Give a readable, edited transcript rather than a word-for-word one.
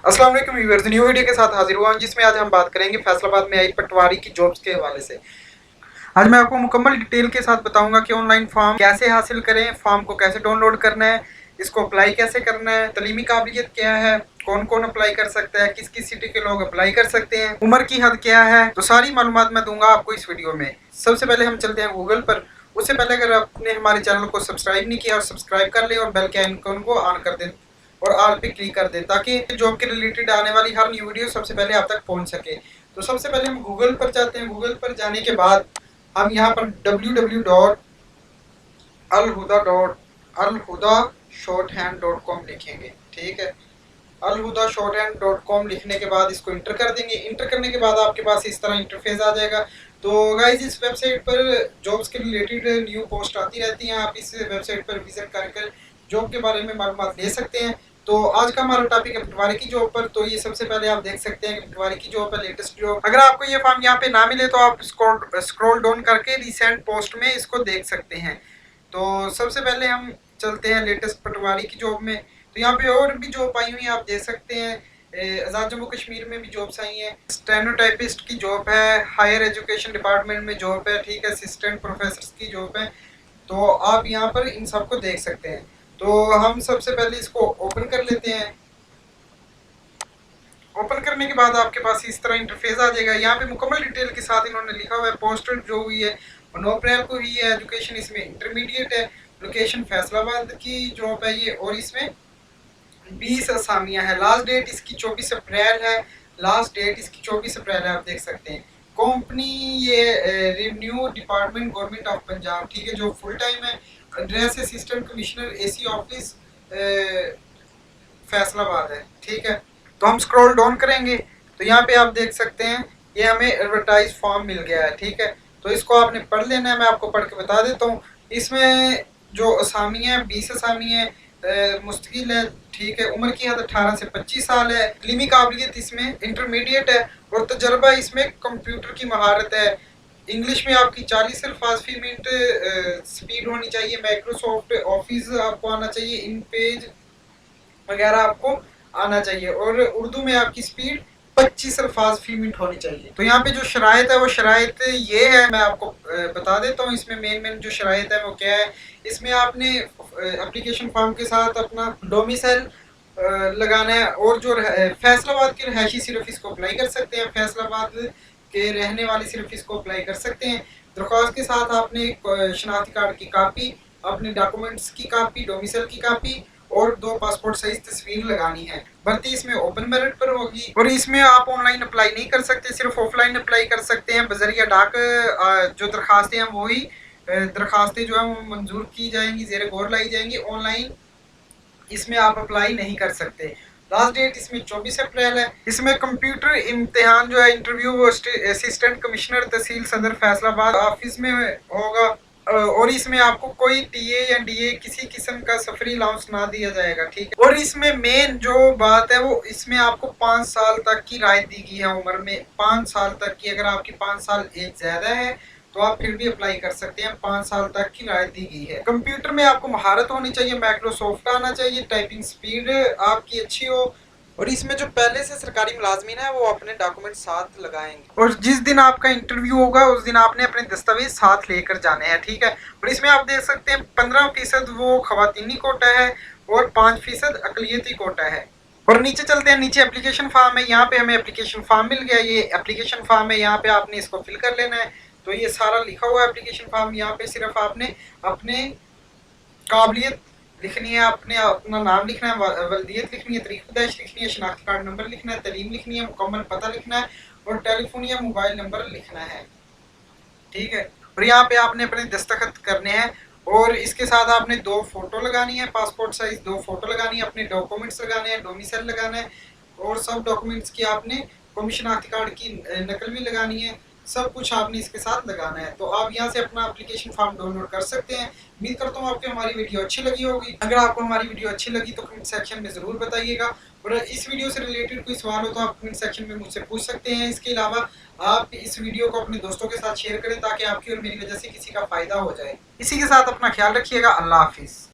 अस्सलाम वालेकुम viewers, new video के साथ हाजिर हुआ हूं जिसमें आज हम बात करेंगे फैसलाबाद में आई पटवारी की जॉब्स के हवाले से। आज मैं आपको मुकम्मल डिटेल के साथ बताऊंगा कि ऑनलाइन फॉर्म कैसे हासिल करें, फॉर्म को कैसे डाउनलोड करना है, इसको अप्लाई कैसे करना है, तलीमी काबिलियत क्या है, कौन कौन अप्लाई कर सकता है, किस किस सिटी के लोग अप्लाई कर सकते हैं, उम्र की हद क्या है, तो सारी मालूमात मैं दूंगा आपको इस वीडियो में। सबसे पहले हम चलते हैं गूगल पर। उससे पहले अगर आपने हमारे चैनल को सब्सक्राइब नहीं किया और सब्सक्राइब कर ले और बेल के आइकन को ऑन कर दें और ऑल पे क्लिक कर दें ताकि जॉब के रिलेटेड आने वाली हर न्यू वीडियो सबसे पहले आप तक पहुंच सके। तो सबसे पहले हम गूगल पर जाते हैं। गूगल पर जाने के बाद हम यहाँ पर www.alhuda.alhuda-shorthand.com लिखेंगे। ठीक है, alhuda-shorthand.com लिखने के बाद इसको इंटर कर देंगे। इंटर करने के बाद आपके पास इस तरह इंटरफेस आ जाएगा। तो गाइज इस वेबसाइट पर जॉब्स के रिलेटेड न्यू पोस्ट आती रहती हैं, आप इस वेबसाइट पर विजिट कर जॉब के बारे में मालूमात ले सकते हैं। तो आज का हमारा टॉपिक है पटवारी की जॉब पर। तो ये सबसे पहले आप देख सकते हैं कि पटवारी की जॉब है, लेटेस्ट जॉब। अगर आपको ये फॉर्म यहाँ पे ना मिले तो आप स्क्रॉल डाउन करके रिसेंट पोस्ट में इसको देख सकते हैं। तो सबसे पहले हम चलते हैं लेटेस्ट पटवारी की जॉब में। तो यहाँ पे और भी जॉब आई हुई है, आप देख सकते हैं। आज़ाद जम्मू कश्मीर में भी जॉब्स आई हैं। स्टेनोटाइपिस्ट की जॉब है, हायर एजुकेशन डिपार्टमेंट में जॉब है, ठीक है, असिस्टेंट प्रोफेसर की जॉब है। तो आप यहाँ पर इन सबको देख सकते हैं। तो हम सबसे पहले इसको ओपन कर लेते हैं। ओपन करने के बाद आपके पास इस तरह इंटरफेस आ जाएगा। यहाँ पे मुकम्मल डिटेल के साथ इन्होंने लिखा हुआ है। पोस्टर जो हुई है 9 अप्रैल को हुई है। एजुकेशन इसमें इंटरमीडिएट है। लोकेशन फैसलाबाद की जॉब है ये, और इसमें 20 असामियाँ हैं। लास्ट डेट इसकी 24 अप्रैल है। लास्ट डेट इसकी 24 अप्रैल है, आप देख सकते हैं। कंपनी ये revenue department government of Punjab, ठीक है, जो फुल टाइम है। Address assistant commissioner AC office Faisalabad है, ठीक है। तो हम स्क्रॉल डाउन करेंगे तो यहाँ पे आप देख सकते हैं ये हमें एडवर्टाइज फॉर्म मिल गया है, ठीक है। तो इसको आपने पढ़ लेना है, मैं आपको पढ़ के बता देता हूँ। इसमें जो असामी है 20 असामी है, मुस्तकिल है, ठीक है। उम्र की हद 18 से 25 साल है। इल्मी काबिलियत इसमें इंटरमीडिएट है और तजर्बा इसमें कंप्यूटर की महारत है। इंग्लिश में आपकी 40 अल्फाज फी मिनट स्पीड होनी चाहिए। माइक्रोसॉफ्ट ऑफिस आपको आना चाहिए, इन पेज वगैरह आपको आना चाहिए, और उर्दू में आपकी स्पीड 25 अल्फाज फी मिनट होनी चाहिए। तो यहाँ पे जो शराइत है वो शराइत ये है, मैं आपको बता देता हूँ। इसमें मेन जो शराइत है वो क्या है। इसमें आपने एप्लीकेशन फॉर्म के साथ अपना डोमिसाइल लगाना है, और जो फैसलाबाद के रहायशी सिर्फ इसको अप्लाई कर सकते हैं। फैसलाबाद के रहने वाले सिर्फ इसको अप्लाई कर सकते हैं। दरख्वास्त के साथ आपने शनाख्ती कार्ड की कापी, अपने डॉक्यूमेंट्स की कापी, डोमिसाइल की कापी और 2 पासपोर्ट साइज तस्वीर लगानी है। भर्ती इसमें ओपन मेरिट पर होगी, और इसमें आप ऑनलाइन अप्लाई नहीं कर सकते, सिर्फ ऑफलाइन अप्लाई कर सकते हैं। बजरिया डाक जो दरखास्तें हैं वही दरखास्तें जो है वो मंजूर की जाएंगी, जेर गौर लाई जाएंगी। ऑनलाइन इसमें आप अप्लाई नहीं कर सकते। लास्ट डेट इसमें 24 अप्रैल है। इसमें कंप्यूटर इम्तिहान जो है, इंटरव्यू असिस्टेंट कमिश्नर तहसील सदर फैसलाबाद ऑफिस में होगा, और इसमें आपको कोई टीए या डीए किसी किस्म का सफरी अलाउंस ना दिया जाएगा, ठीक है। और इसमें मेन जो बात है वो इसमें आपको 5 साल तक की राहत दी गई है उम्र में, 5 साल तक की। अगर आपकी 5 साल एज ज्यादा है तो आप फिर भी अप्लाई कर सकते हैं। 5 साल तक की राहत दी गई है। कंप्यूटर में आपको महारत होनी चाहिए, माइक्रोसॉफ्ट आना चाहिए, टाइपिंग स्पीड आपकी अच्छी हो, और इसमें जो पहले से सरकारी मुलाजमीन है वो अपने डॉक्यूमेंट साथ लगाएंगे, और जिस दिन आपका इंटरव्यू होगा उस दिन आपने अपने दस्तावेज साथ लेकर जाने हैं, ठीक है। और इसमें आप देख सकते हैं 15% वो खवातीनी कोटा है और 5% अकलियती कोटा है। और नीचे चलते हैं, नीचे एप्लीकेशन फॉर्म है। यहाँ पे हमें एप्लीकेशन फॉर्म मिल गया। ये एप्लीकेशन फॉर्म है, यहाँ पे आपने इसको फिल कर लेना है। तो ये सारा लिखा हुआ है एप्लीकेशन फॉर्म। यहाँ पे सिर्फ आपने अपने काबिलियत लिखनी है, अपने अपना नाम लिखना है, वल्दियत लिखनी है, तरीक पैदाइश लिखनी है, शनाख्ती कार्ड नंबर लिखना है, तलीम लिखनी है, मुकम्मल पता लिखना है, और टेलीफोन या मोबाइल नंबर लिखना है, ठीक है। और यहाँ पे आपने अपने दस्तखत करने हैं, और इसके साथ आपने 2 फोटो लगानी है, पासपोर्ट साइज 2 फोटो लगानी है, अपने डॉक्यूमेंट्स लगाने हैं, डोमिसाइल लगाना है, और सब डॉक्यूमेंट्स की आपने कौमी शनाख्ती कार्ड की नकल भी लगानी है। सब कुछ आपने इसके साथ लगाना है। तो आप यहाँ से अपना एप्लीकेशन फॉर्म डाउनलोड कर सकते हैं। उम्मीद करता हूँ आपको हमारी वीडियो अच्छी लगी होगी। अगर आपको हमारी वीडियो अच्छी लगी तो कमेंट सेक्शन में ज़रूर बताइएगा, और इस वीडियो से रिलेटेड कोई सवाल हो तो आप कमेंट सेक्शन में मुझसे पूछ सकते हैं। इसके अलावा आप इस वीडियो को अपने दोस्तों के साथ शेयर करें ताकि आपकी और मेरी वजह से किसी का फ़ायदा हो जाए। इसी के साथ अपना ख्याल रखिएगा। अल्लाह हाफिज़।